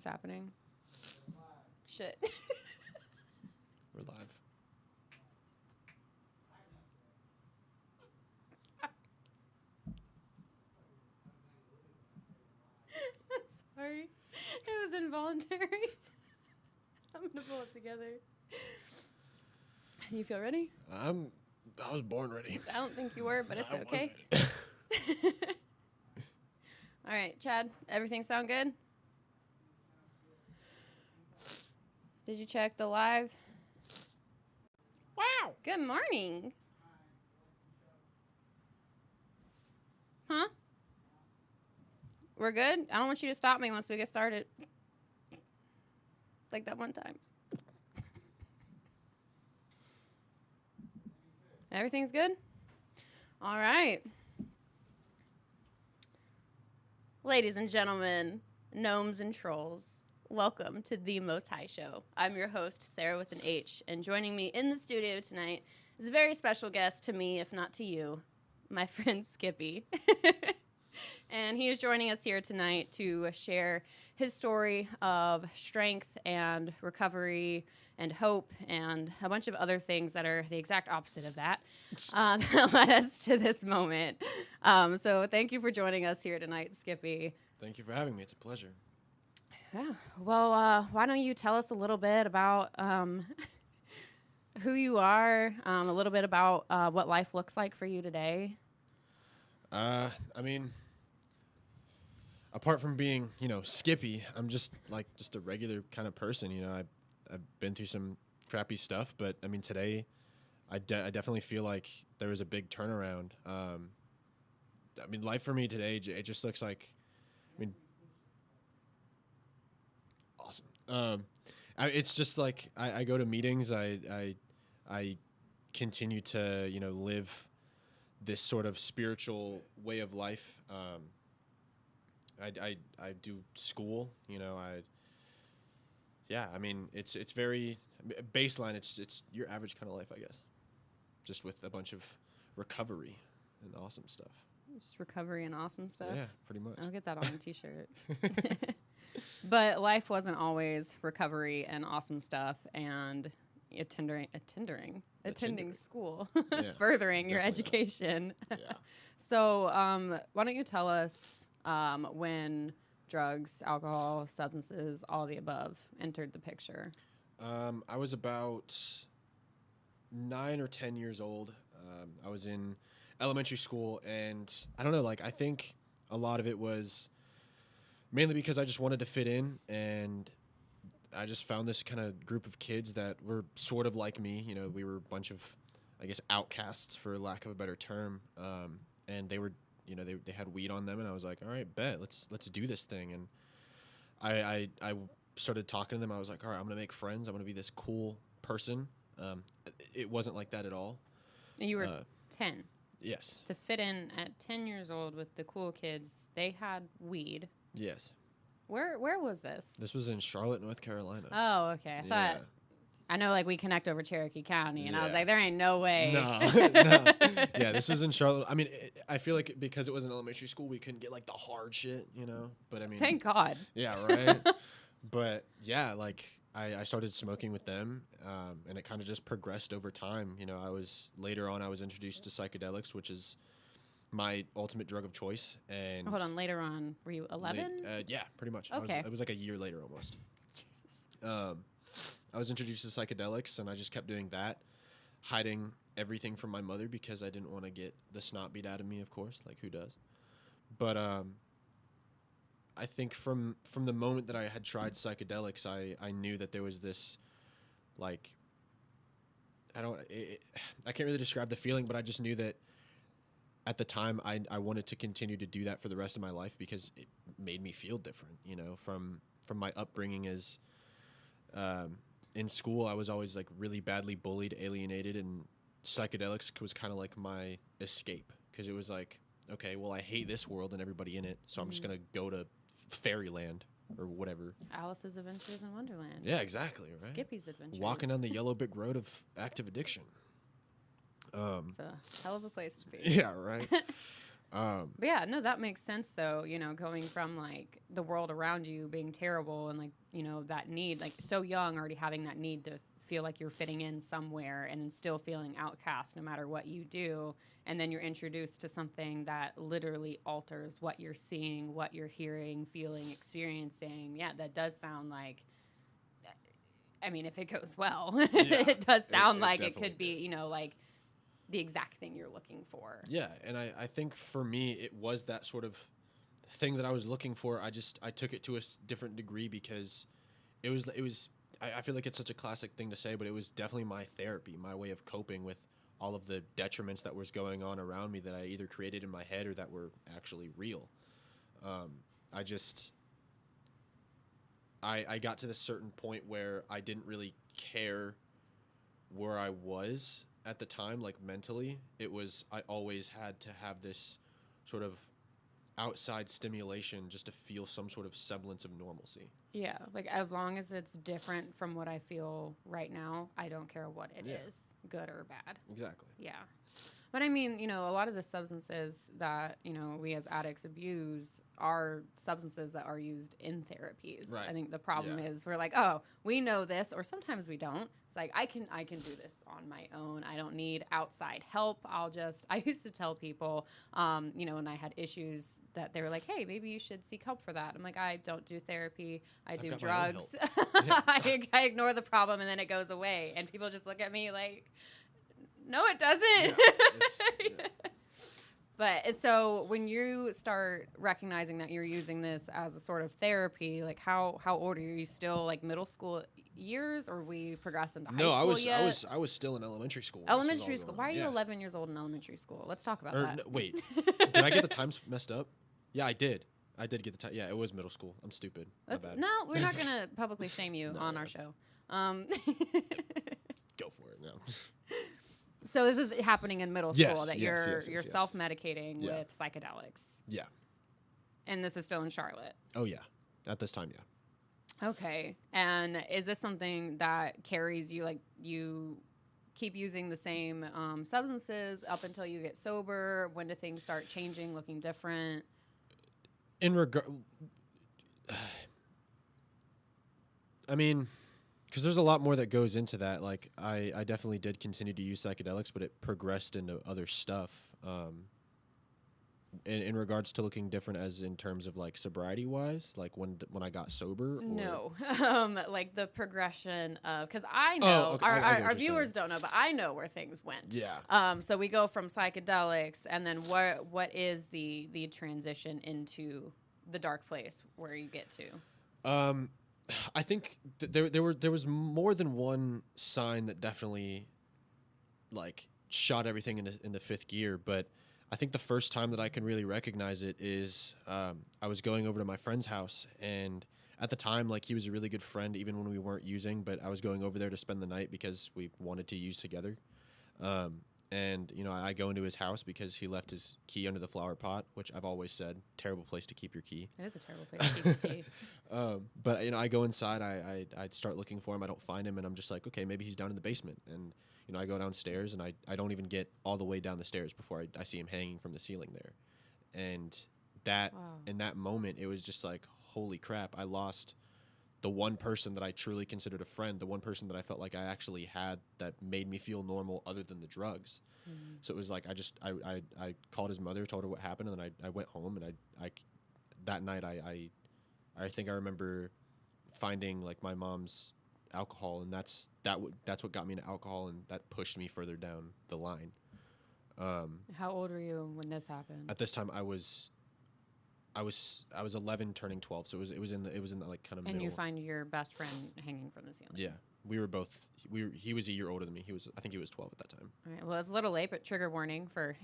happening? Shit. We're live. I'm sorry. It was involuntary. I'm going to pull it together. You feel ready? I was born ready. I don't think you were, but it's I okay. wasn't. All right, Chad, everything sound good? Did you check the live? Wow. Good morning. Huh? We're good? I don't want you to stop me once we get started. Like that one time. Everything's good? All right. Ladies and gentlemen, gnomes and trolls, welcome to The Most High Show. I'm your host, Sarah with an H, and joining me in the studio tonight is a very special guest to me, if not to you, my friend Skippey. And he is joining us here tonight to share his story of strength and recovery and hope and a bunch of other things that are the exact opposite of that that led us to this moment. So thank you for joining us here tonight, Skippey. Thank you for having me. It's a pleasure. Yeah. Well, why don't you tell us a little bit about who you are, a little bit about what life looks like for you today? I mean, apart from being, Skippy, I'm just a regular kind of person. I've been through some crappy stuff, but I mean, today, I definitely feel like there was a big turnaround. I mean, life for me today, it just looks like, awesome. It's just like I go to meetings. I continue to live this sort of spiritual way of life. I do school. I mean it's very baseline. It's your average kind of life, I guess, just with a bunch of recovery and awesome stuff. Just recovery and awesome stuff. Yeah, pretty much. I'll get that on a t-shirt. But life wasn't always recovery and awesome stuff and attending school, Yeah, furthering your definitely education. Yeah. So why don't you tell us when drugs, alcohol, substances, all of the above entered the picture? I was about 9 or 10 years old. I was in elementary school, and I don't know, I think a lot of it was mainly because I just wanted to fit in, and I just found this kind of group of kids that were sort of like me. We were a bunch of, I guess, outcasts, for lack of a better term. And they were, they had weed on them, and I was like, all right, bet, let's do this thing. And I started talking to them. I was like, all right, I'm going to make friends. I'm going to be this cool person. It wasn't like that at all. You were 10. Yes. To fit in at 10 years old with the cool kids, they had weed. Yes. Where was this? This was in Charlotte, North Carolina. Oh, okay. I thought, I know, we connect over Cherokee County, and I was Yeah. like, there ain't no way. No. Yeah, this was in Charlotte. I mean, I feel like because it was an elementary school, we couldn't get, the hard shit, But, I mean... Thank God. Yeah, right? But, yeah, I started smoking with them, and it kind of just progressed over time. Later on, I was introduced to psychedelics, which is my ultimate drug of choice. And Hold on, later on, were you 11? Yeah, pretty much. Okay. It was like a year later almost. Jesus. I was introduced to psychedelics, and I just kept doing that, hiding everything from my mother because I didn't want to get the snot beat out of me, of course, who does. But I think from the moment that I had tried psychedelics, I knew that there was this, I can't really describe the feeling, but I just knew that at the time I wanted to continue to do that for the rest of my life because it made me feel different, from my upbringing as in school. I was always really badly bullied, alienated, and psychedelics was kind of my escape because it was okay, well, I hate this world and everybody in it, so I'm just going to go to fairyland or whatever. Alice's Adventures in Wonderland. Yeah, exactly, right? Skippy's Adventures. Walking on the yellow brick road of active addiction. It's a hell of a place to be. Yeah, right. But yeah, no, that makes sense though, you know, going from like the world around you being terrible and like, you know, that need, like so young, already having that need to feel like you're fitting in somewhere and then still feeling outcast no matter what you do. And then you're introduced to something that literally alters what you're seeing, what you're hearing, feeling, experiencing. Yeah, that does sound like, I mean, if it goes well, it does sound like it could be, you know, like the exact thing you're looking for. Yeah, and I think for me, it was that sort of thing that I was looking for. I took it to a different degree because it was, I feel like it's such a classic thing to say, but it was definitely my therapy, my way of coping with all of the detriments that was going on around me that I either created in my head or that were actually real. I just, I got to this certain point where I didn't really care where I was at the time, like mentally. It was, I always had to have this sort of outside stimulation just to feel some sort of semblance of normalcy. Yeah, like as long as it's different from what I feel right now, I don't care what it is, good or bad. Exactly. Yeah. But I mean, you know, a lot of the substances that, you know, we as addicts abuse are substances that are used in therapies. Right. I think the problem is we're like, oh, we know this, or sometimes we don't. It's like, I can do this on my own. I don't need outside help. I used to tell people, you know, when I had issues that they were like, hey, maybe you should seek help for that. I'm like, I don't do therapy. I do drugs. I ignore the problem and then it goes away. And people just look at me like, no, it doesn't. Yeah. But so when you start recognizing that you're using this as a sort of therapy, like how old are you? Are you still like middle school years, or we progressed into high school yet? I was still in elementary school. Elementary school. Why are you 11 years old in elementary school? Let's talk about that. No, wait, did I get the times messed up? Yeah, I did. I did get the time. Yeah, it was middle school. I'm stupid. No, we're not gonna publicly shame you on our show. Go for it. No. So this is happening in middle school that you're yes. self-medicating with psychedelics. Yeah. And this is still in Charlotte. Oh yeah. At this time, yeah. Okay. And is this something that carries you, like you keep using the same substances up until you get sober? When do things start changing, looking different? I mean, because there's a lot more that goes into that. Like, I definitely did continue to use psychedelics, but it progressed into other stuff. In regards to looking different, as in terms of like sobriety wise, like when I got sober. No, like the progression of, because I know our viewers don't know, but I know where things went. Yeah. So we go from psychedelics, and then what is the transition into the dark place where you get to? I think there was more than one sign that definitely like shot everything into fifth gear, but I think the first time that I can really recognize it is I was going over to my friend's house, and at the time, like, he was a really good friend even when we weren't using, but I was going over there to spend the night because we wanted to use together. And, you know, I go into his house because he left his key under the flower pot, which I've always said, terrible place to keep your key. It is a terrible place to keep your key. But, you know, I go inside, I start looking for him. I don't find him, and I'm just like, okay, maybe he's down in the basement. And, you know, I go downstairs, and I don't even get all the way down the stairs before I see him hanging from the ceiling there. And that, in that moment, it was just like, holy crap, I lost the one person that I truly considered a friend, the one person that I felt like I actually had that made me feel normal other than the drugs. Mm-hmm. So it was like, I called his mother, told her what happened, and then I went home, and I that night I think I remember finding like my mom's alcohol, and that's what got me into alcohol, and that pushed me further down the line. How old were you when this happened? At this time I was 11 turning 12, so it was in the like kind of and middle. You find your best friend hanging from the ceiling. Yeah, we were both. He was a year older than me. I think he was 12 at that time. All right. Well, it's a little late, but trigger warning for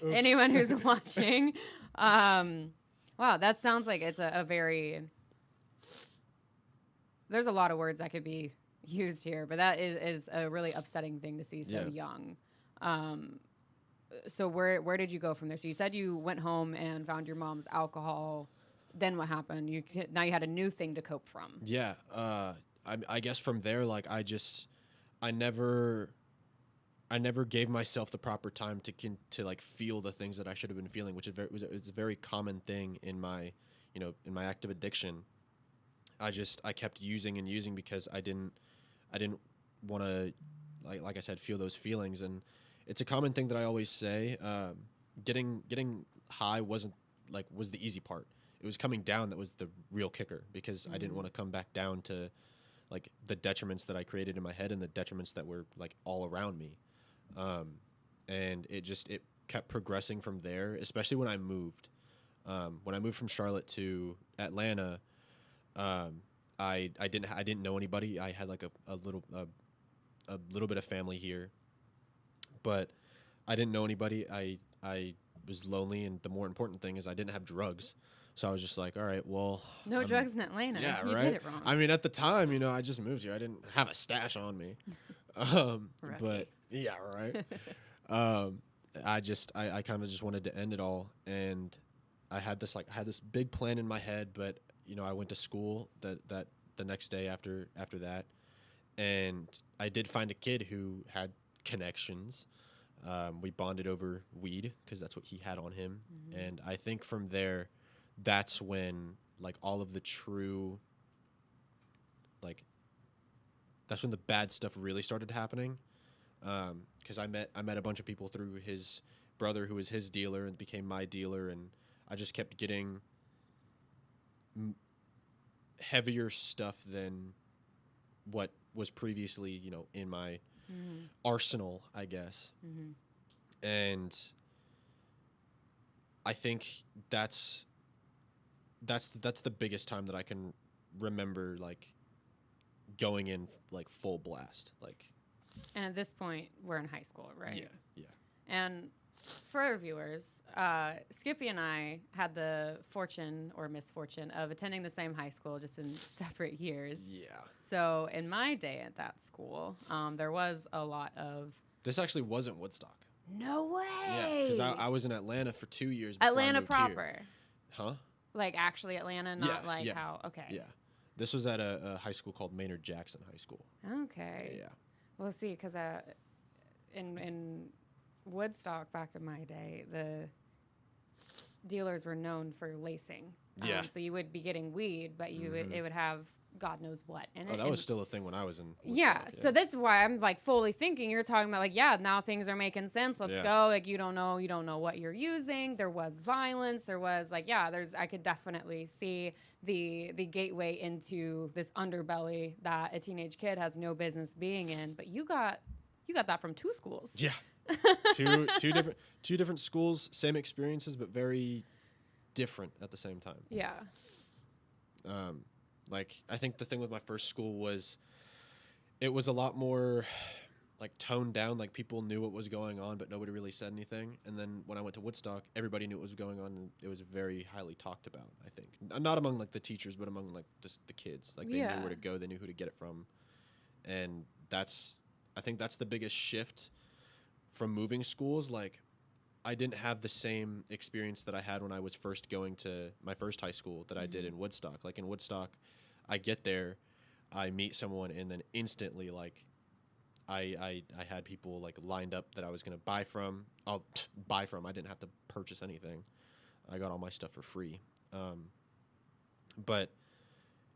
anyone who's watching. Wow, that sounds like it's a very. There's a lot of words that could be used here, but that is a really upsetting thing to see so young. So where did you go from there? So you said you went home and found your mom's alcohol. Then what happened? Now you had a new thing to cope from. Yeah. I guess from there, like I never never gave myself the proper time to like feel the things that I should have been feeling, which is it's a very common thing in my, in my active addiction. I kept using and using because I didn't want to, like I said, feel those feelings. And it's a common thing that I always say. Getting high was the easy part. It was coming down that was the real kicker, because I didn't want to come back down to like the detriments that I created in my head and the detriments that were like all around me. And it kept progressing from there, especially when I moved. When I moved from Charlotte to Atlanta, I didn't know anybody. I had like a little bit of family here, but I didn't know anybody. I was lonely, and the more important thing is I didn't have drugs. So I was just like, all right, well, No drugs in Atlanta. Yeah, You right. did it wrong. I mean, at the time, I just moved here. I didn't have a stash on me. But yeah, right. I kind of just wanted to end it all, and I had this big plan in my head, but I went to school that the next day after that, and I did find a kid who had connections. We bonded over weed because that's what he had on him, and I think from there, that's when like all of the true, like, that's when the bad stuff really started happening. Because I met a bunch of people through his brother, who was his dealer and became my dealer, and I just kept getting heavier stuff than what was previously, in my arsenal, I guess. And I think that's the biggest time that I can remember, like, going in like full blast, like. And at this point, we're in high school, right? Yeah. And for our viewers, Skippey and I had the fortune or misfortune of attending the same high school, just in separate years. Yeah. So in my day at that school, there was a lot of... This actually wasn't Woodstock. No way! Yeah, because I was in Atlanta for 2 years before Atlanta I moved proper. Here. Huh? Like actually Atlanta, not how... Okay. Yeah. This was at a high school called Maynard Jackson High School. Okay. Yeah. Well, see, because in Woodstock back in my day, the dealers were known for lacing. Yeah. So you would be getting weed, but it would have God knows what in it. Oh, that was still a thing when I was in Woodstock. Yeah. So that's why I'm like fully thinking you're talking about like, yeah, now things are making sense. Let's go. Like you don't know what you're using. There was violence. There was like, I could definitely see the gateway into this underbelly that a teenage kid has no business being in. But you got that from two schools. Yeah. two different schools, same experiences, but very different at the same time. Yeah. Like, I think the thing with my first school was it was a lot more like toned down. Like, people knew what was going on, but nobody really said anything. And then when I went to Woodstock, everybody knew what was going on, and it was very highly talked about, I think. Not among like the teachers, but among like just the kids. Like, they knew where to go, they knew who to get it from. And I think that's the biggest shift from moving schools. Like, I didn't have the same experience that I had when I was first going to my first high school that I did in Woodstock. Like, in Woodstock, I get there, I meet someone, and then instantly, like, I had people like lined up that I was gonna buy from. I'll buy from. I didn't have to purchase anything. I got all my stuff for free. But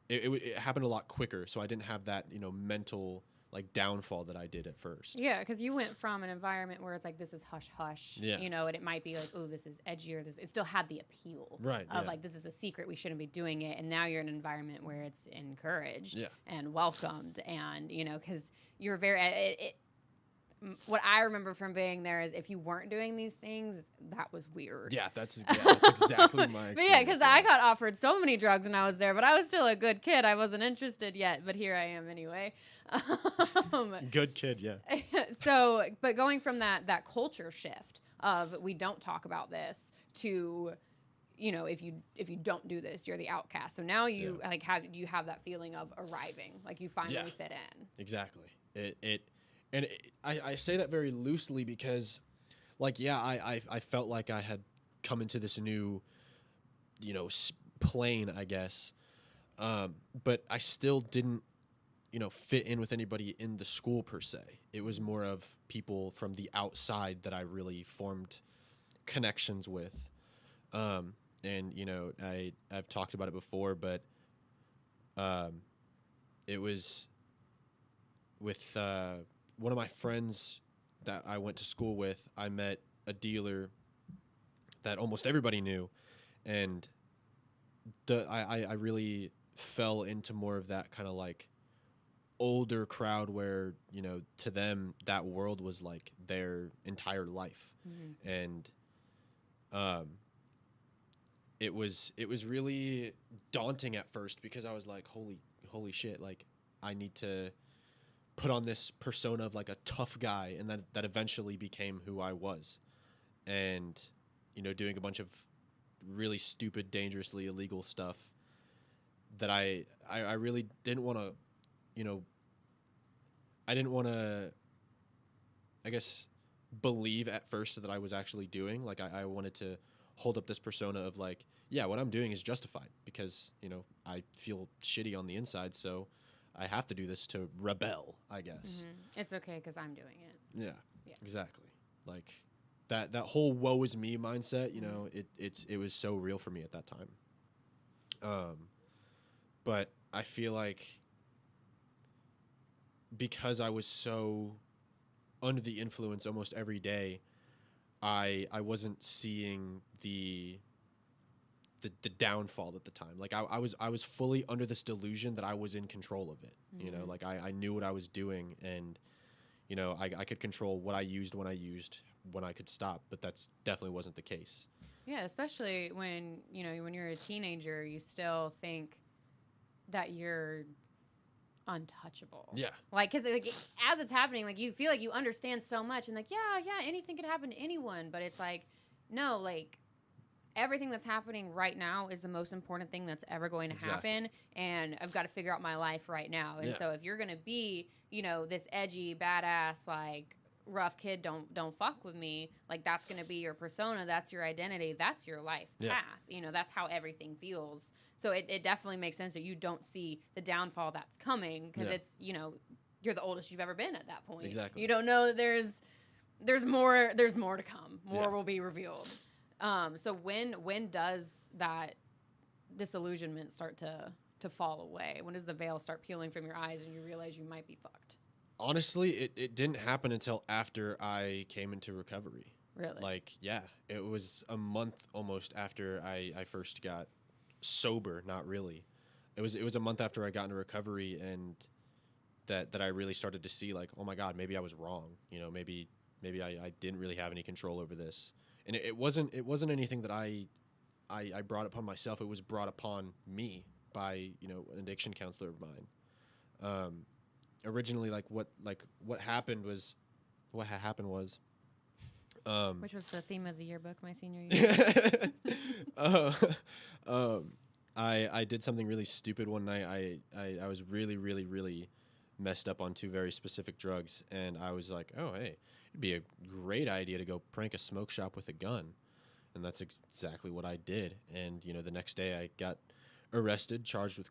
it happened a lot quicker, so I didn't have that mental like downfall that I did at first. Yeah, because you went from an environment where it's like, this is hush hush, yeah. And it might be like, oh, this is edgier. It still had the appeal of like, this is a secret, we shouldn't be doing it. And now you're in an environment where it's encouraged and welcomed, and because you're very. What I remember from being there is if you weren't doing these things, that was weird. Yeah, that's exactly my experience. But yeah, because I got offered so many drugs when I was there, but I was still a good kid. I wasn't interested yet, but here I am anyway. Good kid, yeah. So, but going from that culture shift of we don't talk about this to, if you don't do this, you're the outcast. So now you do you have that feeling of arriving, like you finally fit in? Exactly. And I say that very loosely because, like, I felt like I had come into this new, plane, I guess. But I still didn't fit in with anybody in the school per se. It was more of people from the outside that I really formed connections with. And I've talked about it before, but it was with one of my friends that I went to school with. I met a dealer that almost everybody knew, and I really fell into more of that kind of like older crowd where to them that world was like their entire life. And it was really daunting at first because I was like, holy shit, like I need to put on this persona of like a tough guy, and that eventually became who I was. And doing a bunch of really stupid, dangerously illegal stuff that I really didn't want to, I didn't want to, I guess, believe at first that I was actually doing. Like I wanted to hold up this persona of like, yeah, what I'm doing is justified because, I feel shitty on the inside. So I have to do this to rebel, I guess. It's okay because I'm doing it. Yeah, exactly. Like that whole woe is me mindset, it was so real for me at that time. But I feel like because I was so under the influence almost every day, I wasn't seeing the downfall at the time. Like I was fully under this delusion that I was in control of it. Like I knew what I was doing, and I could control what I used, when I could stop, but that's definitely wasn't the case. Yeah, especially when you're a teenager, you still think that you're untouchable. Yeah. Like, because like, as it's happening, like you feel like you understand so much, and like yeah, anything could happen to anyone, but it's like no, like everything that's happening right now is the most important thing that's ever going to happen, and I've got to figure out my life right now. And so if you're gonna be this edgy badass like rough kid, don't fuck with me, like that's gonna be your persona, that's your identity, that's your life path. That's how everything feels. So it definitely makes sense that you don't see the downfall that's coming, because it's you're the oldest you've ever been at that point. Exactly. You don't know that there's more to come. More will be revealed. So when does that disillusionment start to fall away? When does the veil start peeling from your eyes and you realize you might be fucked? Honestly, it didn't happen until after I came into recovery. Really? Like, yeah, it was a month almost after I first got sober. Not really. It was a month after I got into recovery, and that I really started to see like, oh my God, maybe I was wrong. Maybe I didn't really have any control over this. And it wasn't anything that I brought upon myself. It was brought upon me by an addiction counselor of mine. Originally, what happened was, which was the theme of the yearbook my senior year. I did something really stupid one night. I was really, really, really messed up on two very specific drugs, and I was like, oh hey, it'd be a great idea to go prank a smoke shop with a gun. And that's exactly what I did. And the next day I got arrested, charged with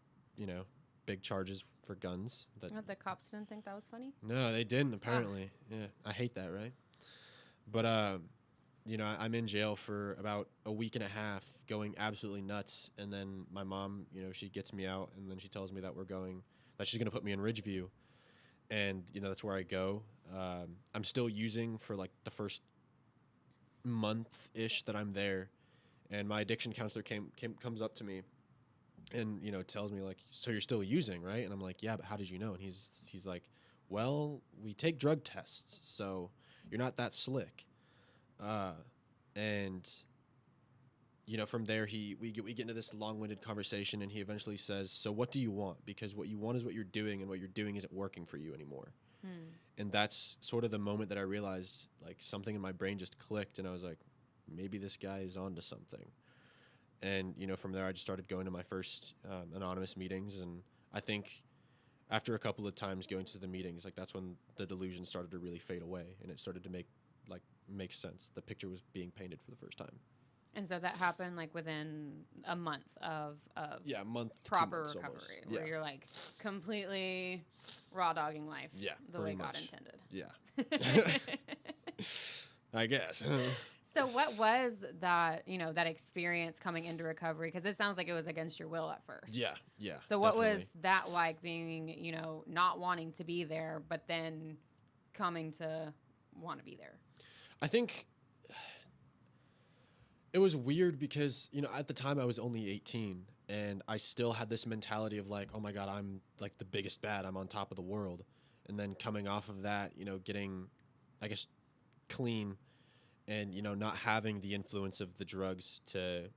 big charges for guns. The cops didn't think that was funny? No, they didn't, apparently. Yeah, I hate that, right? But I'm in jail for about a week and a half, going absolutely nuts. And then my mom, she gets me out, and then she tells me that she's gonna put me in Ridgeview. And that's where I go. I'm still using for like the first month-ish that I'm there, and my addiction counselor comes up to me and tells me like, so you're still using, right? And I'm like, yeah, but how did you know? And he's like, well, we take drug tests, so you're not that slick. And from there we get into this long-winded conversation, and he eventually says, so what do you want? Because what you want is what you're doing, and what you're doing isn't working for you anymore. And that's sort of the moment that I realized like something in my brain just clicked, and I was like, maybe this guy is onto something. And from there I just started going to my first anonymous meetings, and I think after a couple of times going to the meetings, like that's when the delusion started to really fade away, and it started to make sense. The picture was being painted for the first time. And so that happened like within a month of Yeah, a month, proper 2 months recovery, almost. where you're like completely raw dogging life, Yeah, the way pretty God much. intended. Yeah. I guess. So what was that, that experience coming into recovery? Because it sounds like it was against your will at first. Yeah, yeah. So what definitely. was that like, being, not wanting to be there, but then coming to want to be there? I think it was weird because, at the time I was only 18 and I still had this mentality of like, oh my God, I'm like the biggest bad. I'm on top of the world. And then coming off of that, getting, I guess, clean and, not having the influence of the drugs to,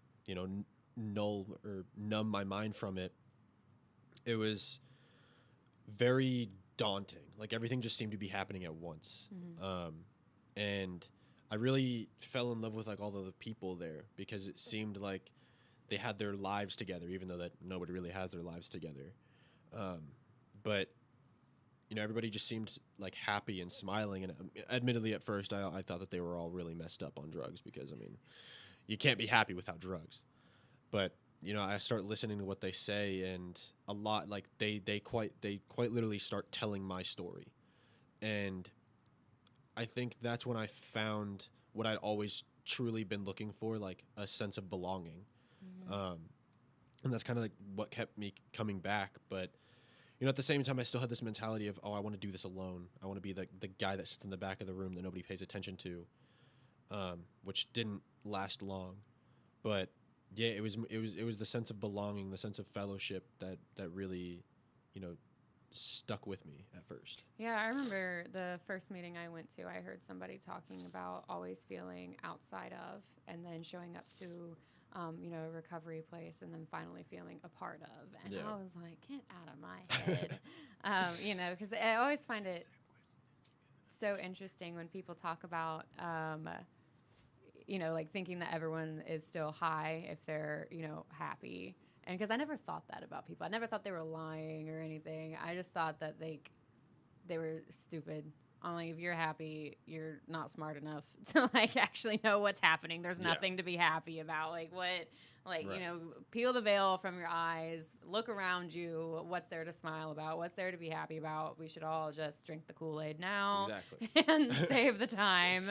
null or numb my mind from it. It was very daunting. Like everything just seemed to be happening at once. And I really fell in love with like all of the people there because it seemed like they had their lives together, even though that nobody really has their lives together. But everybody just seemed like happy and smiling. And admittedly, at first, I thought that they were all really messed up on drugs because you can't be happy without drugs. But I start listening to what they say, and a lot like they quite literally start telling my story, and I think that's when I found what I'd always truly been looking for, like a sense of belonging. And that's kind of like what kept me coming back. But, at the same time, I still had this mentality of, oh, I want to do this alone. I want to be the guy that sits in the back of the room that nobody pays attention to, which didn't last long. But yeah, it was the sense of belonging, the sense of fellowship that really, stuck with me at first. Yeah, I remember the first meeting I went to, I heard somebody talking about always feeling outside of, and then showing up to, a recovery place, and then finally feeling a part of. And Yeah. I was like, get out of my head. Because I always find it so interesting when people talk about, like thinking that everyone is still high if they're, happy. And because I never thought that about people. I never thought they were lying or anything. I just thought that they were stupid. Only if you're happy, you're not smart enough to like actually know what's happening. There's nothing to be happy about. Like what, like, Right. Peel the veil from your eyes, look around you. What's there to smile about? What's there to be happy about? We should all just drink the Kool-Aid now Exactly. and save the time.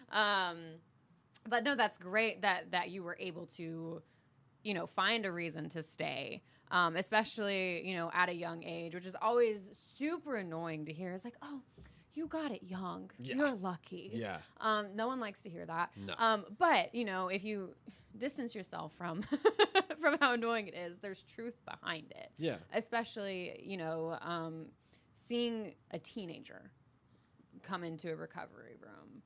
But no, that's great that you were able to, find a reason to stay, especially, at a young age, which is always super annoying to hear. It's like, oh, you got it young. Yeah. You're lucky. Yeah. No one likes to hear that. No. But, if you distance yourself from from how annoying it is, there's truth behind it. Yeah. Especially, seeing a teenager come into a recovery room.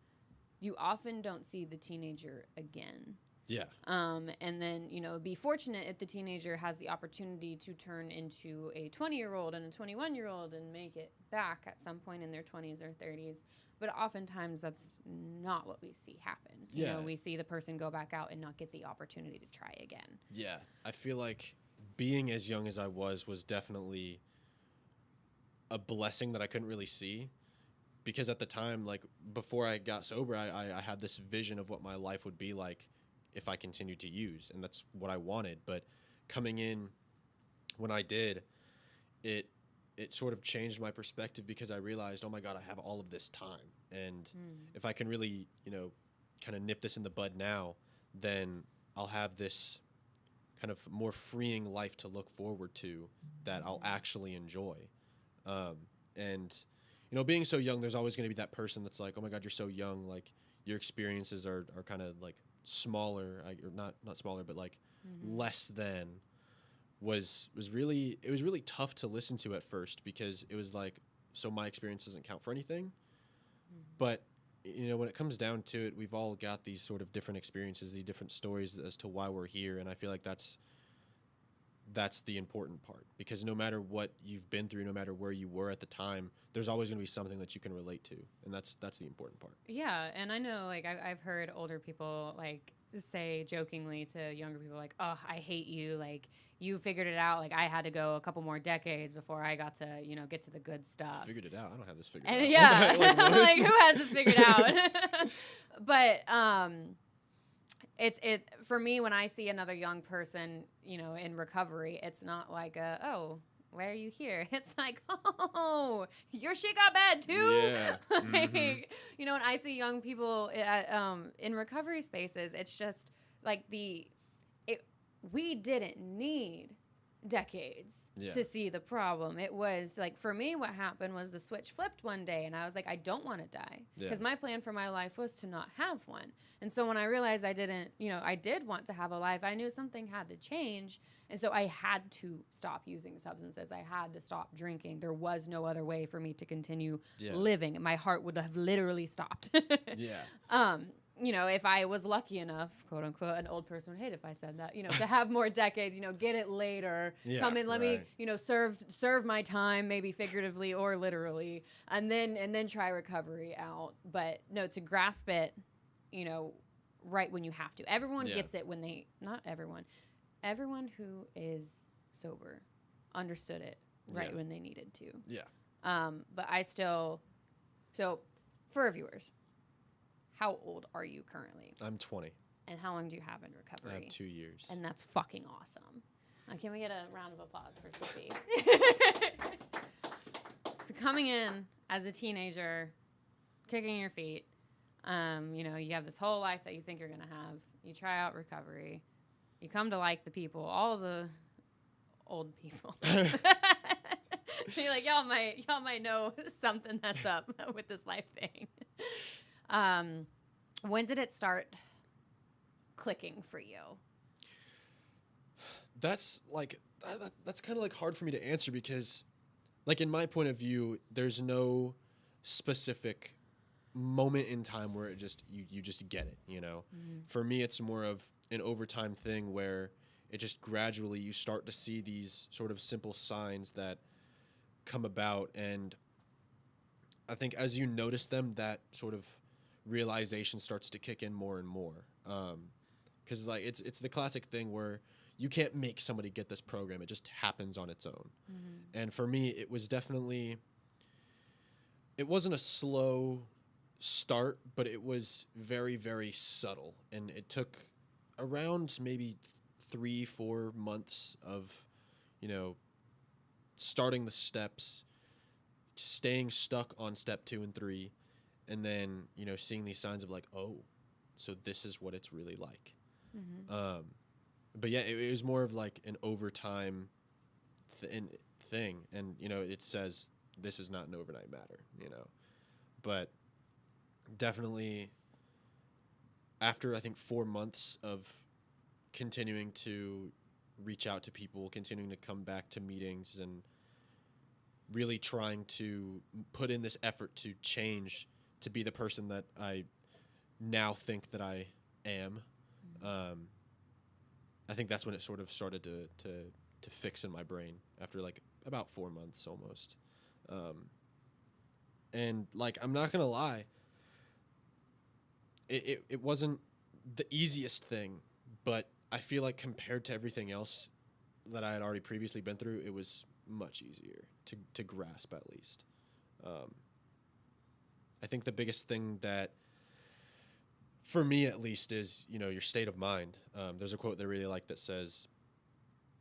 You often don't see the teenager again. Yeah. And then, be fortunate if the teenager has the opportunity to turn into a 20-year-old and a 21-year-old and make it back at some point in their 20s or 30s. But oftentimes that's not what we see happen. Yeah. We see the person go back out and not get the opportunity to try again. Yeah. I feel like being as young as I was definitely a blessing that I couldn't really see. Because at the time, like before I got sober, I had this vision of what my life would be like if I continued to use, and that's what I wanted. But coming in when I did, it sort of changed my perspective because I realized, oh my God, I have all of this time. And if I can really, kind of nip this in the bud now, then I'll have this kind of more freeing life to look forward to that I'll actually enjoy. And being so young, there's always going to be that person that's like, oh my God, you're so young. Like your experiences are kind of like smaller, or not smaller, but like less than was really tough to listen to at first, because it was like, so my experience doesn't count for anything. But when it comes down to it, we've all got these sort of different experiences, these different stories as to why we're here. And I feel like that's the important part, because no matter what you've been through, no matter where you were at the time, there's always going to be something that you can relate to. And that's the important part. Yeah. And I know, like, I've heard older people, like, say jokingly to younger people, like, oh, I hate you. Like, you figured it out. Like, I had to go a couple more decades before I got to, get to the good stuff. Figured it out. I don't have this figured And out. yeah, Like, like, who has this figured out? But, it for me when I see another young person, in recovery, it's not like oh, why are you here? It's like, oh, your shit got bad too. Yeah. Like, Mhm. when I see young people in recovery spaces, it's just like we didn't need decades Yeah. to see the problem. It was like, for me, what happened was the switch flipped one day, and I was like, I don't want to die, because my plan for my life was to not have one. And so when I realized I didn't, I did want to have a life, I knew something had to change. And so I had to stop using substances. I had to stop drinking. There was no other way for me to continue living. My heart would have literally stopped. Yeah. If I was lucky enough, quote unquote, an old person would hate if I said that, to have more decades, get it later, Yeah, come in, let me, right. serve my time, maybe figuratively or literally, and then try recovery out. But no, to grasp it, right when you have to. Everyone Yeah. gets it when not everyone who is sober understood it right when they needed to. Yeah. But so for our viewers, how old are you currently? I'm 20. And how long do you have in recovery? I have 2 years. And that's fucking awesome. Can we get a round of applause for Skippey? So coming in as a teenager, kicking your feet, you have this whole life that you think you're going to have. You try out recovery. You come to like the people, all the old people. You're like, y'all might know something that's up with this life thing. When did it start clicking for you? That's that's kind of like hard for me to answer, because like in my point of view, there's no specific moment in time where it just you just get it, Mm-hmm. For me, it's more of an overtime thing where it just gradually you start to see these sort of simple signs that come about, and I think as you notice them, that sort of realization starts to kick in more and more. Because like it's the classic thing where you can't make somebody get this program; it just happens on its own. Mm-hmm. And for me, it wasn't a slow start, but it was very, very subtle, and it took around maybe 3-4 months of, starting the steps, staying stuck on step 2 and 3, and then seeing these signs of like, oh, so this is what it's really like. Mm-hmm. But yeah, it was more of like an overtime thing, and it says this is not an overnight matter, but definitely after I think 4 months of continuing to reach out to people, continuing to come back to meetings, and really trying to put in this effort to change to be the person that I now think that I am. I think that's when it sort of started to fix in my brain after like about 4 months almost. And like, I'm not gonna lie, it wasn't the easiest thing, but I feel like compared to everything else that I had already previously been through, it was much easier to grasp, at least. I think the biggest thing that, for me at least, is your state of mind. There's a quote that I really like that says,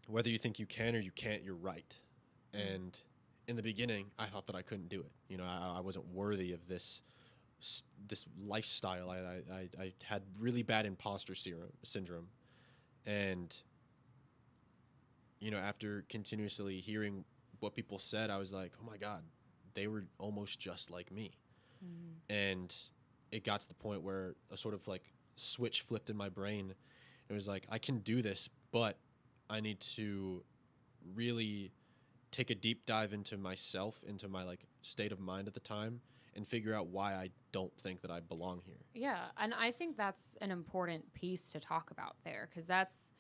"Whether you think you can or you can't, you're right." And in the beginning, I thought that I couldn't do it. I wasn't worthy of this lifestyle. I had really bad imposter syndrome, and after continuously hearing what people said, I was like, oh my God, they were almost just like me. Mm-hmm. And it got to the point where a sort of like switch flipped in my brain. It was like, I can do this, but I need to really take a deep dive into myself, into my like state of mind at the time, and figure out why I don't think that I belong here. Yeah, and I think that's an important piece to talk about there, because that's,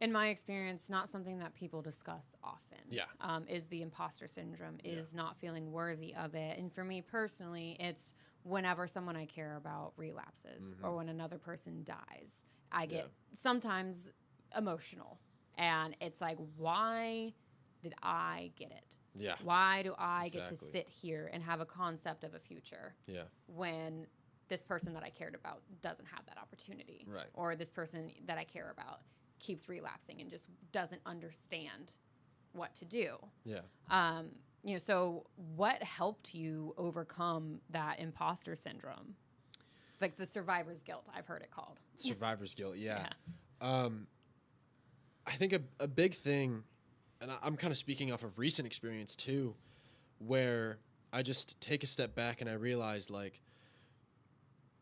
in my experience, not something that people discuss often. Yeah. Is the imposter syndrome, is not feeling worthy of it. And for me personally, it's whenever someone I care about relapses, or when another person dies, I get sometimes emotional. And it's like, why did I get it? Yeah. Why do I get to sit here and have a concept of a future? Yeah. When this person that I cared about doesn't have that opportunity. Right. Or this person that I care about keeps relapsing and just doesn't understand what to do. Yeah. So what helped you overcome that imposter syndrome? Like the survivor's guilt, I've heard it called. Survivor's guilt, yeah. I think a big thing, and I'm kind of speaking off of recent experience too, where I just take a step back and I realize, like,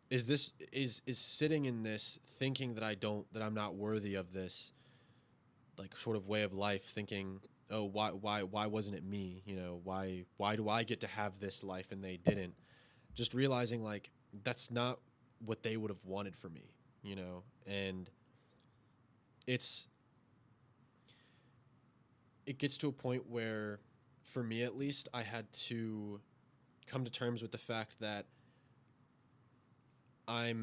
is sitting in this thinking that I'm not worthy of this, like, sort of way of life, thinking, oh, why wasn't it me? You know, why do I get to have this life and they didn't? Just realizing, like, that's not what they would have wanted for me, you know? And it gets to a point where, for me at least, I had to come to terms with the fact that I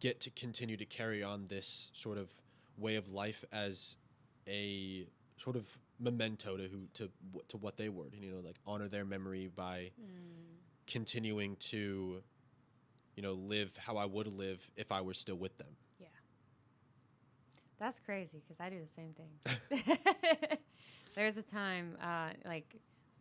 get to continue to carry on this sort of way of life as a sort of memento to what they were, you know, like honor their memory by continuing to, you know, live how I would live if I were still with them. Yeah. That's crazy because I do the same thing. There's a time, like,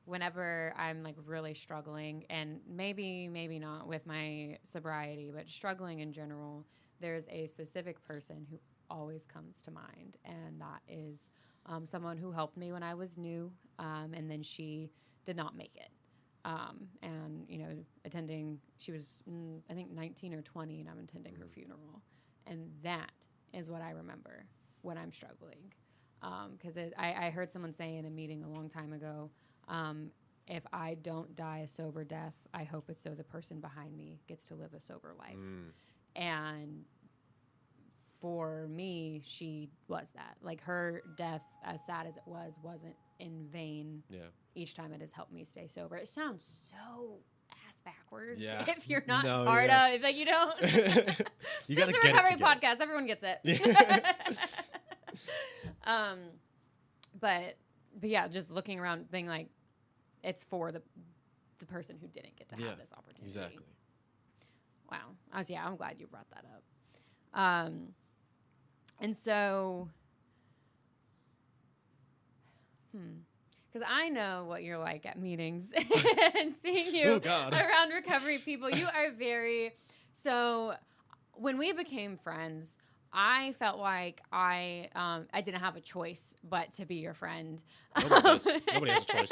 whenever I'm, like, really struggling, and maybe not with my sobriety, but struggling in general, there's a specific person who always comes to mind, and that is someone who helped me when I was new, and then she did not make it. And, you know, she was, I think, 19 or 20, and I'm attending her funeral. And that is what I remember when I'm struggling. Because I heard someone say in a meeting a long time ago, if I don't die a sober death, I hope it's so the person behind me gets to live a sober life. And for me, she was that. Like, her death, as sad as it wasn't in vain. Yeah. Each time it has helped me stay sober. It sounds so ass backwards if you're not of. Like, you don't. You This gotta is a get recovery it together. podcast. Everyone gets it. But yeah, just looking around, being like, it's for the person who didn't get to have this opportunity. Exactly. Wow. I'm glad you brought that up. And so, because I know what you're like at meetings and seeing you around recovery people. You are so when we became friends, I felt like I didn't have a choice but to be your friend. Nobody has a choice.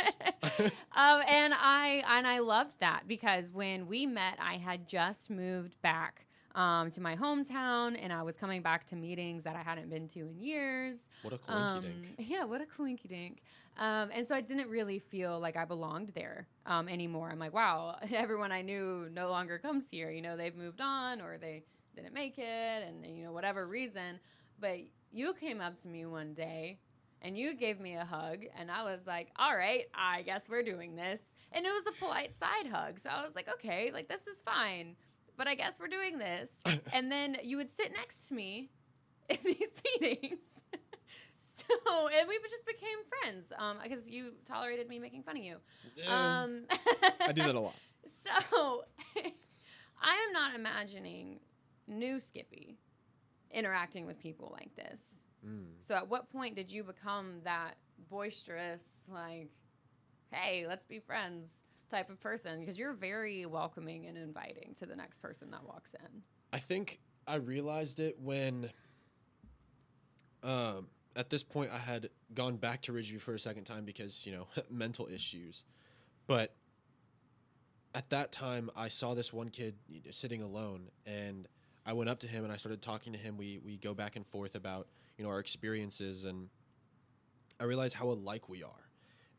And I loved that because when we met, I had just moved back to my hometown, and I was coming back to meetings that I hadn't been to in years. What a coinky dink. Yeah, what a coinky dink. And so I didn't really feel like I belonged there anymore. I'm like, wow, everyone I knew no longer comes here. You know, they've moved on or they didn't make it, and, you know, whatever reason. But you came up to me one day and you gave me a hug, and I was like, all right, I guess we're doing this. And it was a polite side hug. So I was like, okay, like, this is fine, but I guess we're doing this. And then you would sit next to me in these meetings. And we just became friends because you tolerated me making fun of you. I do that a lot. So I am not imagining new Skippey interacting with people like this. So at what point did you become that boisterous, like, hey, let's be friends type of person? Because you're very welcoming and inviting to the next person that walks in. I think I realized it when at this point I had gone back to Ridgeview for a second time because, you know, mental issues. But at that time I saw this one kid sitting alone, and I went up to him and I started talking to him. We go back and forth about, you know, our experiences, and I realized how alike we are.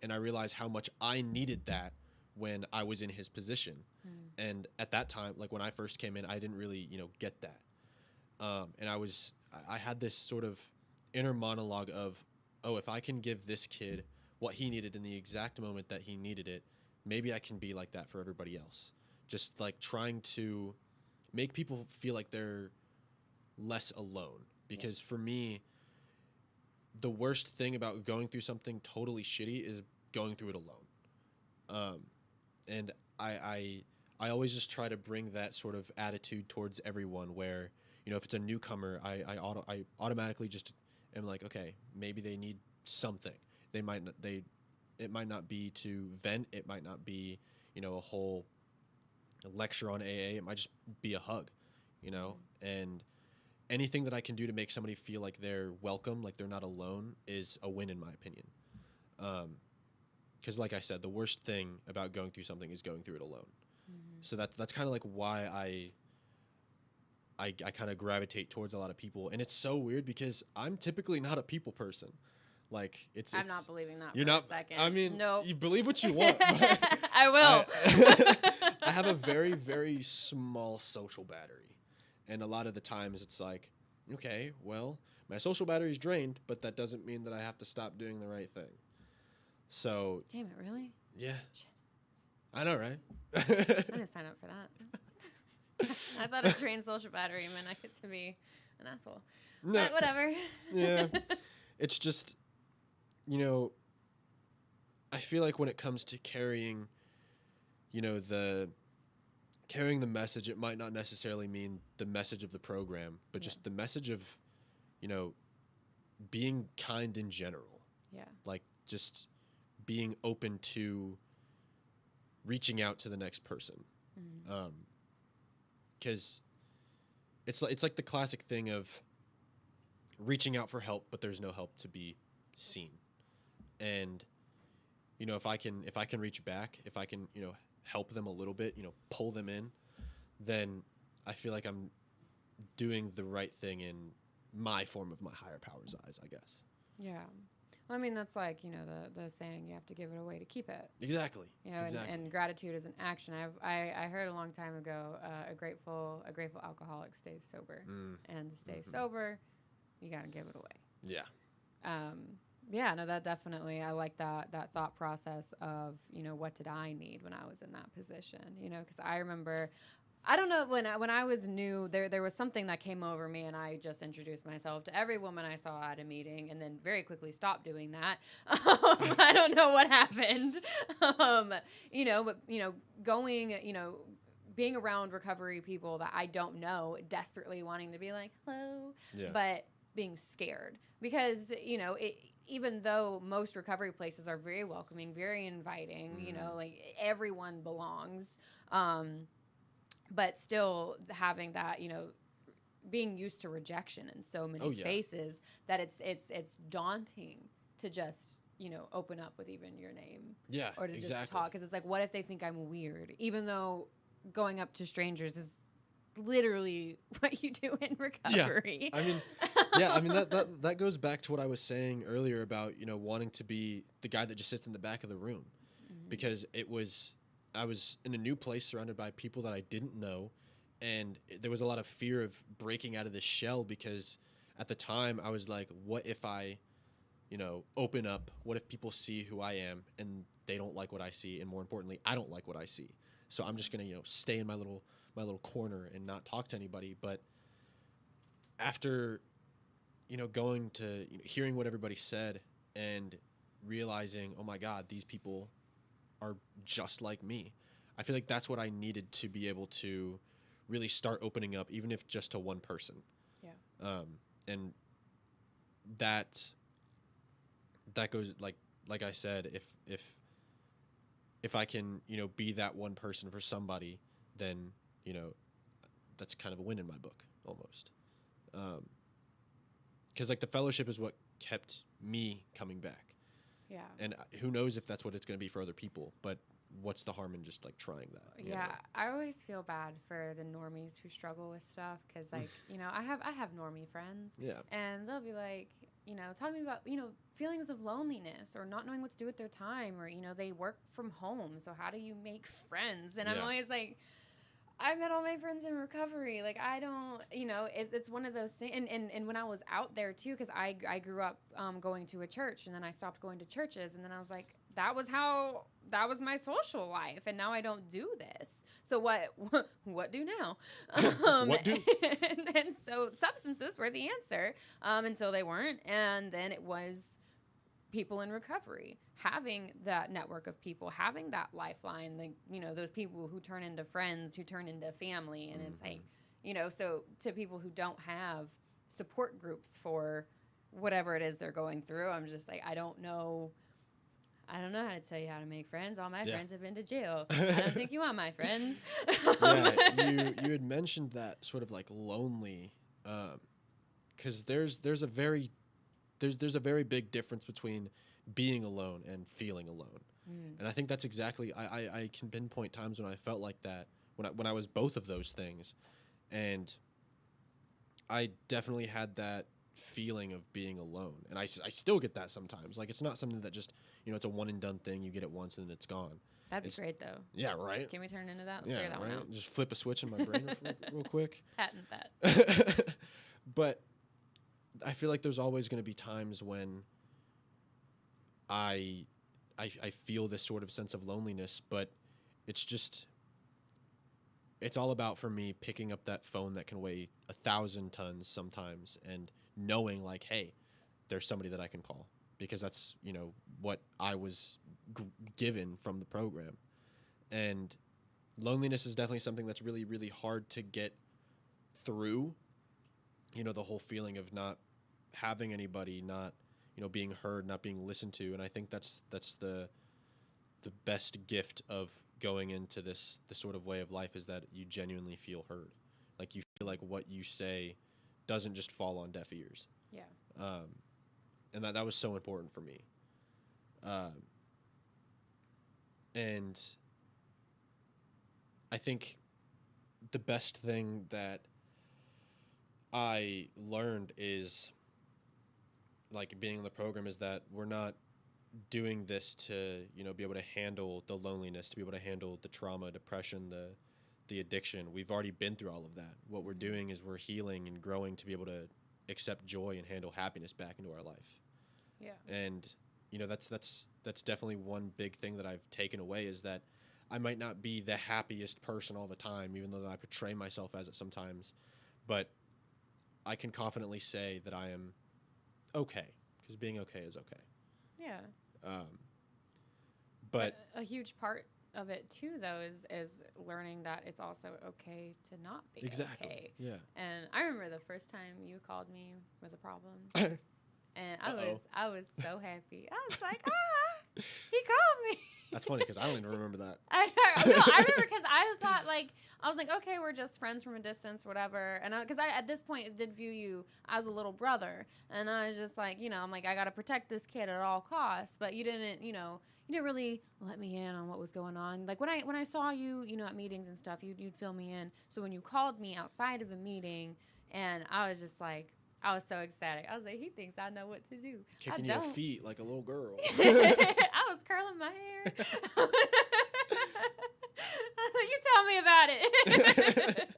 And I realized how much I needed that when I was in his position. And at that time, like when I first came in, I didn't really, you know, get that. And I had this sort of inner monologue of, oh, if I can give this kid what he needed in the exact moment that he needed it, maybe I can be like that for everybody else. Just like trying to make people feel like they're less alone. Because for me, the worst thing about going through something totally shitty is going through it alone. And I I always just try to bring that sort of attitude towards everyone where, if it's a newcomer, I automatically just am like, okay, maybe they need something. It might not be to vent. It might not be, a whole lecture on AA. It might just be a hug, and anything that I can do to make somebody feel like they're welcome, like they're not alone, is a win in my opinion. Because like I said, the worst thing about going through something is going through it alone. So that's kind of like why I kind of gravitate towards a lot of people. And it's so weird because I'm typically not a people person. Like I'm not believing that you're for not, a second. I mean, nope. You believe what you want. I will. I have a very, very small social battery. And a lot of the times it's like, okay, well, my social battery is drained, but that doesn't mean that I have to stop doing the right thing. So. Damn it, really? Yeah. Shit. I know, right? I'm going to sign up for that. I thought a drained social battery meant I get to be an asshole. No. But whatever. Yeah. It's just, I feel like when it comes to carrying, carrying the message, it might not necessarily mean the message of the program, but just the message of, being kind in general. Yeah. Like just being open to reaching out to the next person. Because it's like the classic thing of reaching out for help, but there's no help to be seen. And, if I can reach back, if I can, help them a little bit, pull them in, then I feel like I'm doing the right thing in my form of my higher power's eyes, I guess. Yeah. Well, I mean, that's like, the saying, you have to give it away to keep it. Exactly. Exactly. And gratitude is an action. I heard a long time ago, a grateful alcoholic stays sober. And to stay sober, you got to give it away. Yeah. Yeah, no, that definitely, I like that thought process of, what did I need when I was in that position? Because I remember, I don't know, when I was new, there was something that came over me, and I just introduced myself to every woman I saw at a meeting, and then very quickly stopped doing that. I don't know what happened. Going, being around recovery people that I don't know, desperately wanting to be like, hello, but being scared because, even though most recovery places are very welcoming, very inviting, like everyone belongs, but still having that, being used to rejection in so many spaces that it's daunting to just, open up with even your name. Yeah, or to just talk. Because it's like, what if they think I'm weird? Even though going up to strangers is literally what you do in recovery. Yeah. I mean, that goes back to what I was saying earlier about, wanting to be the guy that just sits in the back of the room, because I was in a new place surrounded by people that I didn't know. And there was a lot of fear of breaking out of this shell, because at the time I was like, what if I, open up? What if people see who I am and they don't like what I see? And more importantly, I don't like what I see. So I'm just going to, stay in my little corner and not talk to anybody. But after, going to hearing what everybody said and realizing, oh my God, these people are just like me. I feel like that's what I needed to be able to really start opening up, even if just to one person. Yeah. And that goes like I said, if I can, be that one person for somebody, then, that's kind of a win in my book almost. 'Cause like the fellowship is what kept me coming back. Yeah. And who knows if that's what it's going to be for other people, but what's the harm in just like trying that? Yeah. I always feel bad for the normies who struggle with stuff. 'Cause like, I have normie friends. Yeah. And they'll be like, talking about, feelings of loneliness or not knowing what to do with their time, or, they work from home. So how do you make friends? And I'm always like, I met all my friends in recovery. Like, I don't, it's one of those things. And when I was out there too, because I grew up going to a church, and then I stopped going to churches. And then I was like, that was my social life. And now I don't do this. So what do now? What do? And so substances were the answer until they weren't. And then it was people in recovery, having that network of people, having that lifeline, like, you know, those people who turn into friends, who turn into family. And it's like, you know, so to people who don't have support groups for whatever it is they're going through, I'm just like, I don't know how to tell you how to make friends. All my friends have been to jail. I don't think you want my friends. You had mentioned that sort of like lonely, because there's a very big difference between being alone and feeling alone. And I think that's exactly, I can pinpoint times when I felt like that, when I was both of those things. And I definitely had that feeling of being alone. And I still get that sometimes. Like, it's not something that just, you know, it's a one and done thing. You get it once and then it's gone. That'd be great, though. Yeah, right? Can we turn into that? Let's figure that one out. Just flip a switch in my brain real quick. Patent that. But I feel like there's always going to be times when I feel this sort of sense of loneliness, but it's all about, for me, picking up that phone that can weigh 1,000 tons sometimes and knowing, like, hey, there's somebody that I can call, because that's, you know, what I was given from the program. And loneliness is definitely something that's really, really hard to get through, you know, the whole feeling of not having anybody, not, you know, being heard, not being listened to. And I think that's the best gift of going into this sort of way of life, is that you genuinely feel heard. Like, you feel like what you say doesn't just fall on deaf ears. Yeah. And that was so important for me. And I think the best thing that I learned is, like, being in the program, is that we're not doing this to, you know, be able to handle the loneliness, to be able to handle the trauma, depression, the addiction. We've already been through all of that. What we're doing is we're healing and growing to be able to accept joy and handle happiness back into our life. Yeah. And, you know, that's definitely one big thing that I've taken away, is that I might not be the happiest person all the time, even though I portray myself as it sometimes, but I can confidently say that I am okay, because being okay is okay. Yeah. But a huge part of it too, though, is learning that it's also okay to not be okay. Yeah. And I remember the first time you called me with a problem, and I was so happy. I was like, he called me. That's funny, because I don't even remember that. I remember, because I was like, okay, we're just friends from a distance, whatever. And because I at this point did view you as a little brother, and I was just like, you know, I'm like, I got to protect this kid at all costs. But you didn't really let me in on what was going on. Like, when I saw you, you know, at meetings and stuff, you'd fill me in. So when you called me outside of a meeting, and I was just like, I was so ecstatic. I was like, he thinks I know what to do. Kicking your feet like a little girl. I was curling my hair. You tell me about it.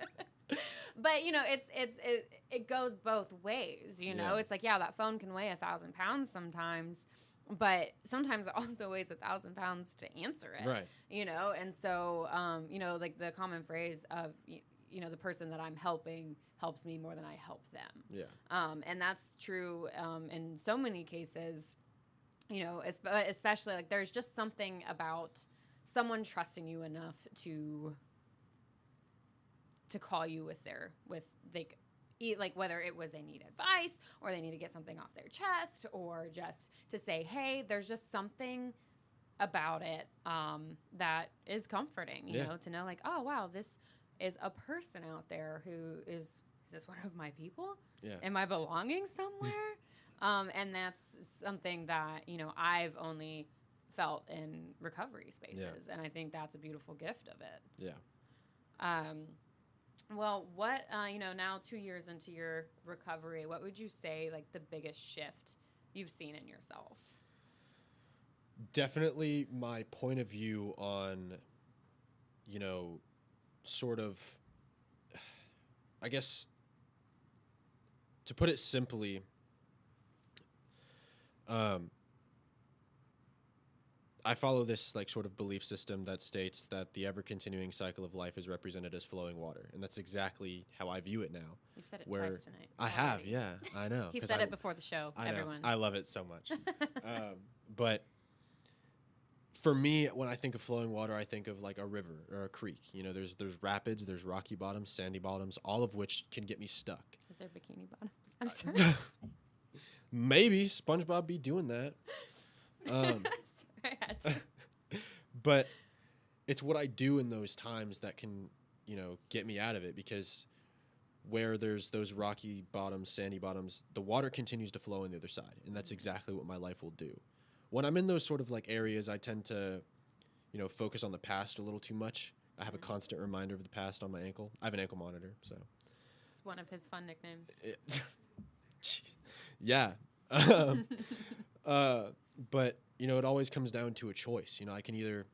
But, you know, it goes both ways, you know. Yeah. It's like, yeah, that phone can weigh 1,000 pounds sometimes, but sometimes it also weighs 1,000 pounds to answer it. Right. You know, and so, you know, like the common phrase of, you know, the person that I'm helping helps me more than I help them. Yeah. And that's true in so many cases, you know, especially, like, there's just something about someone trusting you enough to call you like whether it was they need advice or they need to get something off their chest, or just to say, hey, there's just something about it that is comforting, you know, to know, like, oh, wow, this is a person out there who is this one of my people? Yeah. Am I belonging somewhere? And that's something that, you know, I've only felt in recovery spaces. And I think that's a beautiful gift of it. Yeah. Well, what, you know, now 2 years into your recovery, what would you say, like, the biggest shift you've seen in yourself? Definitely my point of view on, you know, sort of, I guess, to put it simply, I follow this like sort of belief system that states that the ever continuing cycle of life is represented as flowing water, and that's exactly how I view it now. You've said it Where twice tonight. I already. have, yeah, I know. He 'cause said it before the show. I know. Everyone. I love it so much. But for me, when I think of flowing water, I think of like a river or a creek. You know, there's rapids, there's rocky bottoms, sandy bottoms, all of which can get me stuck. Is there bikini bottoms? I'm sorry. Maybe SpongeBob be doing that. Sorry, I had to. But it's what I do in those times that can, you know, get me out of it, because where there's those rocky bottoms, sandy bottoms, the water continues to flow on the other side. And that's exactly what my life will do. When I'm in those sort of like areas, I tend to, you know, focus on the past a little too much. I have a constant reminder of the past on my ankle. I have an ankle monitor, so. It's one of his fun nicknames. Jeez. Yeah. But, you know, it always comes down to a choice. You know, I can either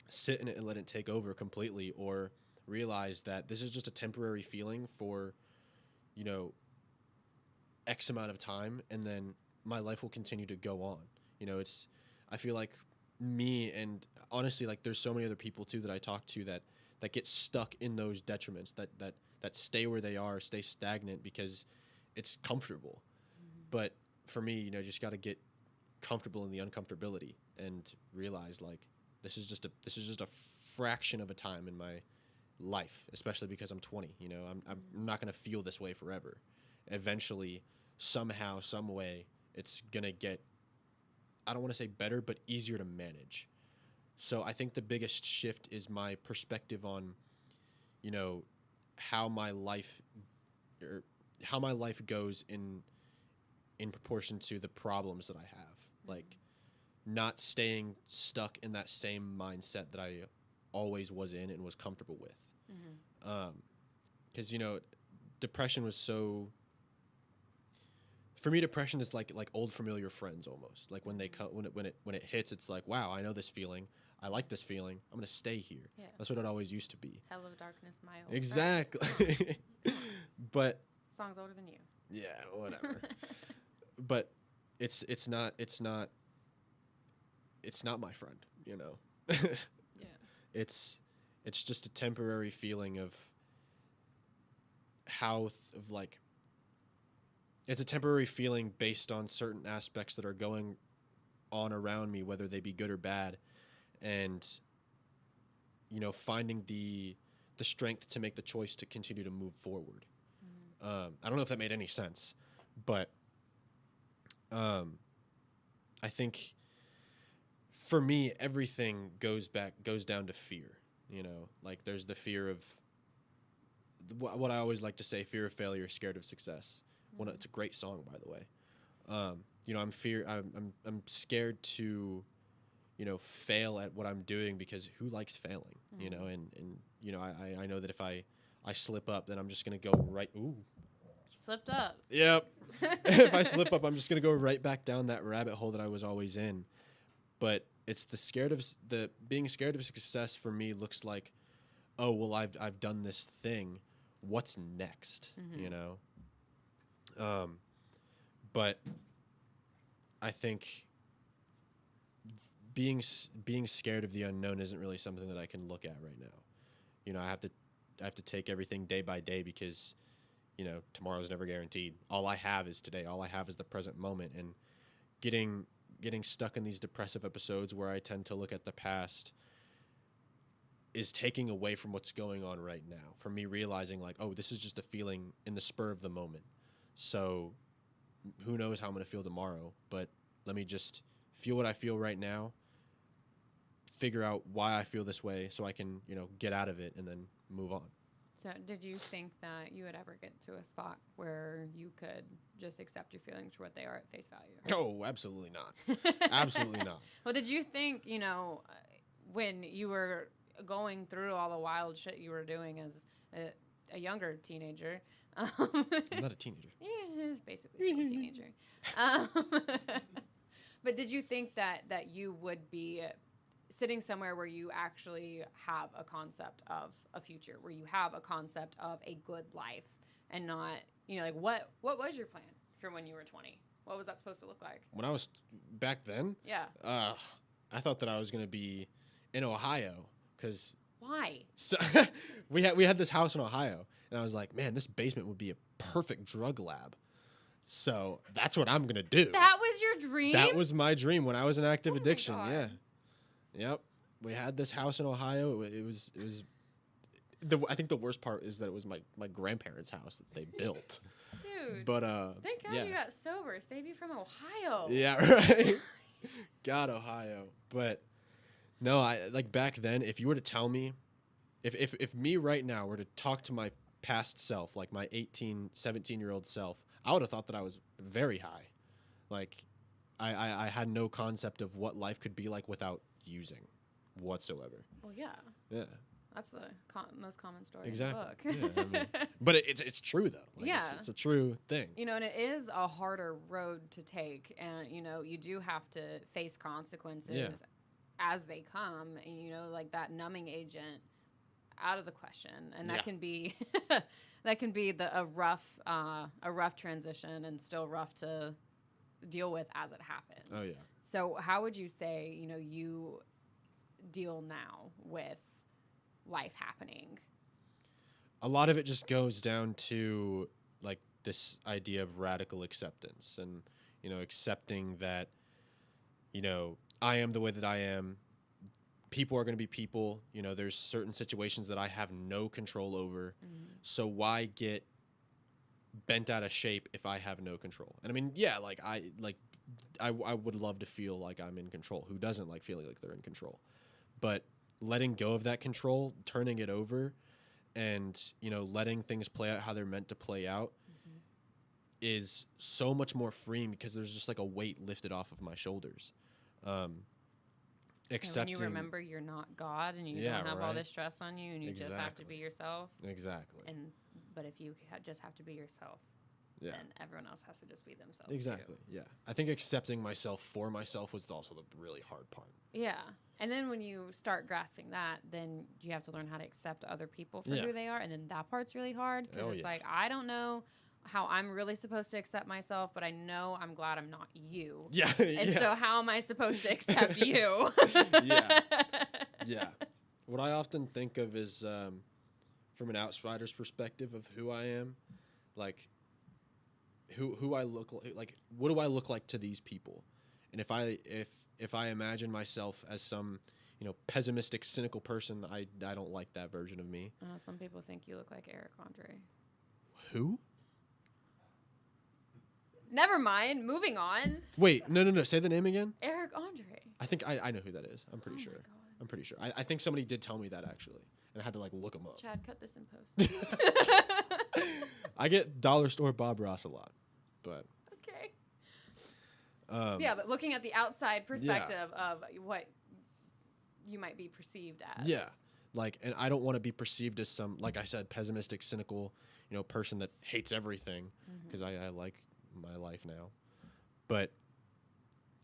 sit in it and let it take over completely, or realize that this is just a temporary feeling for, you know, X amount of time, and then my life will continue to go on. You know, I feel like me, and honestly, like there's so many other people too that I talk to that get stuck in those detriments, that stay where they are, stay stagnant because it's comfortable. But for me, you know, just got to get comfortable in the uncomfortability and realize like this is just a fraction of a time in my life, especially because I'm 20. You know, I'm not going to feel this way forever. Eventually, somehow, some way, it's going to get, I don't want to say better, but easier to manage. So I think the biggest shift is my perspective on, you know, how my life goes in proportion to the problems that I have. Like, not staying stuck in that same mindset that I always was in and was comfortable with. Because, you know, depression was so... For me, depression is like old familiar friends almost. Like when it hits, it's like, wow, I know this feeling. I like this feeling. I'm gonna stay here. Yeah. That's what it always used to be. Hell of darkness, my old Exactly. But song's older than you. yeah, whatever. But it's not my friend, you know. Yeah. It's just a temporary feeling of it's a temporary feeling based on certain aspects that are going on around me, whether they be good or bad, and, you know, finding the strength to make the choice to continue to move forward. I don't know if that made any sense, but I think for me, everything goes down to fear. You know, like there's the fear of what I always like to say: fear of failure, scared of success. It's a great song, by the way. You know, I'm scared to, you know, fail at what I'm doing, because who likes failing? You know, and you know, I know that if I slip up, then I'm just gonna go right. Ooh. Slipped up. Yep. If I slip up, I'm just gonna go right back down that rabbit hole that I was always in. But it's being scared of success for me looks like, oh well, I've done this thing. What's next? You know. But I think being scared of the unknown isn't really something that I can look at right now. You know, I have to take everything day by day, because, you know, tomorrow's never guaranteed. All I have is today. All I have is the present moment. And getting stuck in these depressive episodes where I tend to look at the past is taking away from what's going on right now. From me realizing like, oh, this is just a feeling in the spur of the moment. So who knows how I'm going to feel tomorrow, but let me just feel what I feel right now, figure out why I feel this way so I can, you know, get out of it and then move on. So did you think that you would ever get to a spot where you could just accept your feelings for what they are at face value? Oh, absolutely not. Absolutely not. Well, did you think, you know, when you were going through all the wild shit you were doing as a younger teenager... I'm not a teenager. Yeah, he's basically still a teenager. But did you think that you would be sitting somewhere where you actually have a concept of a future, where you have a concept of a good life, and not, you know, like what was your plan for when you were 20? What was that supposed to look like? When I was back then? Yeah. I thought that I was gonna be in Ohio because Why? so we had this house in Ohio, and I was like, man, this basement would be a perfect drug lab. So that's what I'm gonna do. That was your dream? That was my dream when I was in active Oh my addiction. God. Yeah, yep. We had this house in Ohio. It was. I think the worst part is that it was my grandparents' house that they built. Dude. But Thank God yeah. you got sober. Save you from Ohio. Yeah, right. God, Ohio. But no, I like back then. If you were to tell me, if me right now were to talk to my past self, like my 18, 17-year-old self, I would have thought that I was very high. Like, I had no concept of what life could be like without using whatsoever. Well, yeah. Yeah. That's the most common story Exactly. in the book. Yeah, I mean, but it's true though. Like, Yeah. it's a true thing. You know, and it is a harder road to take. And, you know, you do have to face consequences as they come. And, you know, like that numbing agent out of the question. And that can be a rough transition and still rough to deal with as it happens. Oh, yeah. So how would you say, you know, you deal now with life happening? A lot of it just goes down to like this idea of radical acceptance and, you know, accepting that, you know, I am the way that I am. People are going to be people. You know, there's certain situations that I have no control over. So why get bent out of shape if I have no control? And I mean, yeah, like I would love to feel like I'm in control. Who doesn't like feeling like they're in control? But letting go of that control, turning it over, and, you know, letting things play out how they're meant to play out is so much more freeing because there's just like a weight lifted off of my shoulders. Accepting. And when you remember you're not God and you don't have all this stress on you and you just have to be yourself. Exactly. But if you just have to be yourself, then everyone else has to just be themselves. Exactly. Too. Yeah. I think accepting myself for myself was also the really hard part. Yeah. And then when you start grasping that, then you have to learn how to accept other people for who they are. And then that part's really hard because it's like, I don't know how I'm really supposed to accept myself, but I know I'm glad I'm not you. Yeah. And so how am I supposed to accept you? Yeah. What I often think of is from an outsider's perspective of who I am, like who I look like, what do I look like to these people? And if I imagine myself as some, you know, pessimistic, cynical person, I don't like that version of me. Some people think you look like Eric Andre. Who? Never mind. Moving on. Wait, no. Say the name again. Eric Andre. I think I know who that is. I'm pretty sure. My God. I'm pretty sure. I think somebody did tell me that actually, and I had to like look him up. Chad, cut this in post. I get dollar store Bob Ross a lot, but okay. Yeah, but looking at the outside perspective of what you might be perceived as. Yeah. Like, and I don't want to be perceived as some, like I said, pessimistic, cynical, you know, person that hates everything because I like my life now. But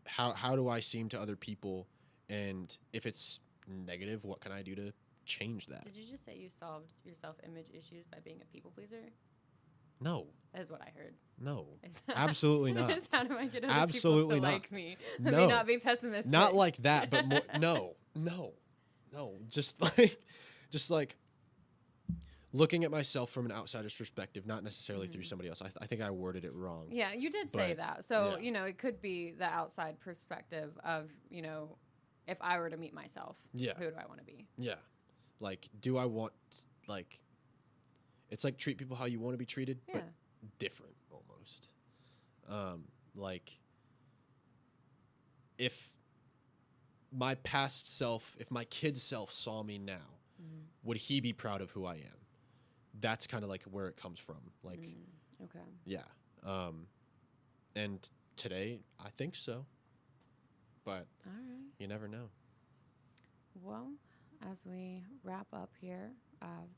how do I seem to other people? And if it's negative, what can I do to change that? Did you just say you solved your self-image issues by being a people pleaser? No. That is what I heard. No. Absolutely not. How do I get other Absolutely people to not. like me? No. Let me not be pessimistic. Not like that, but more, no. Just like looking at myself from an outsider's perspective, not necessarily through somebody else. I think I worded it wrong. Yeah, you did say that. So, you know, it could be the outside perspective of, you know, if I were to meet myself, who do I want to be? Yeah. Like, do I want, like, it's like treat people how you want to be treated, but different almost. Like, if my past self, if my kid self saw me now, would he be proud of who I am? That's kind of like where it comes from. Like, okay. Yeah. And today, I think so. But all right. You never know. Well, as we wrap up here,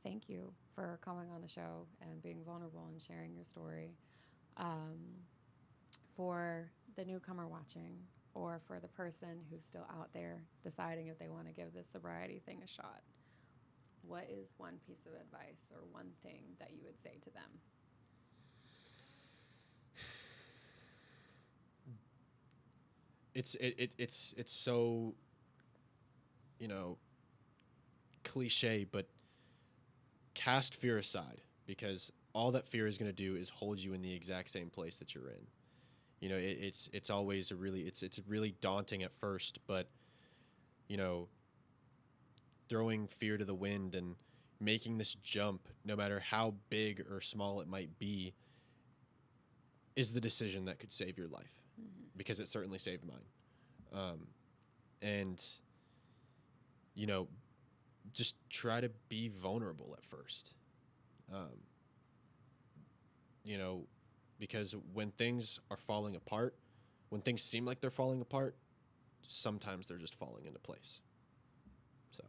thank you for coming on the show and being vulnerable and sharing your story. For the newcomer watching, or for the person who's still out there deciding if they want to give this sobriety thing a shot, what is one piece of advice or one thing that you would say to them? It's so cliche, but cast fear aside, because all that fear is going to do is hold you in the exact same place that you're in. It's always it's really daunting at first, but throwing fear to the wind and making this jump, no matter how big or small it might be, is the decision that could save your life, because it certainly saved mine. And just try to be vulnerable at first. You know, because when things are falling apart, when things seem like they're falling apart, sometimes they're just falling into place. So.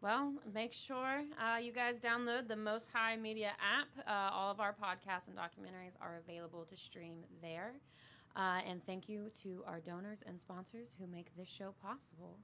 Well, make sure you guys download the Most High Media app. All of our podcasts and documentaries are available to stream there. And thank you to our donors and sponsors who make this show possible.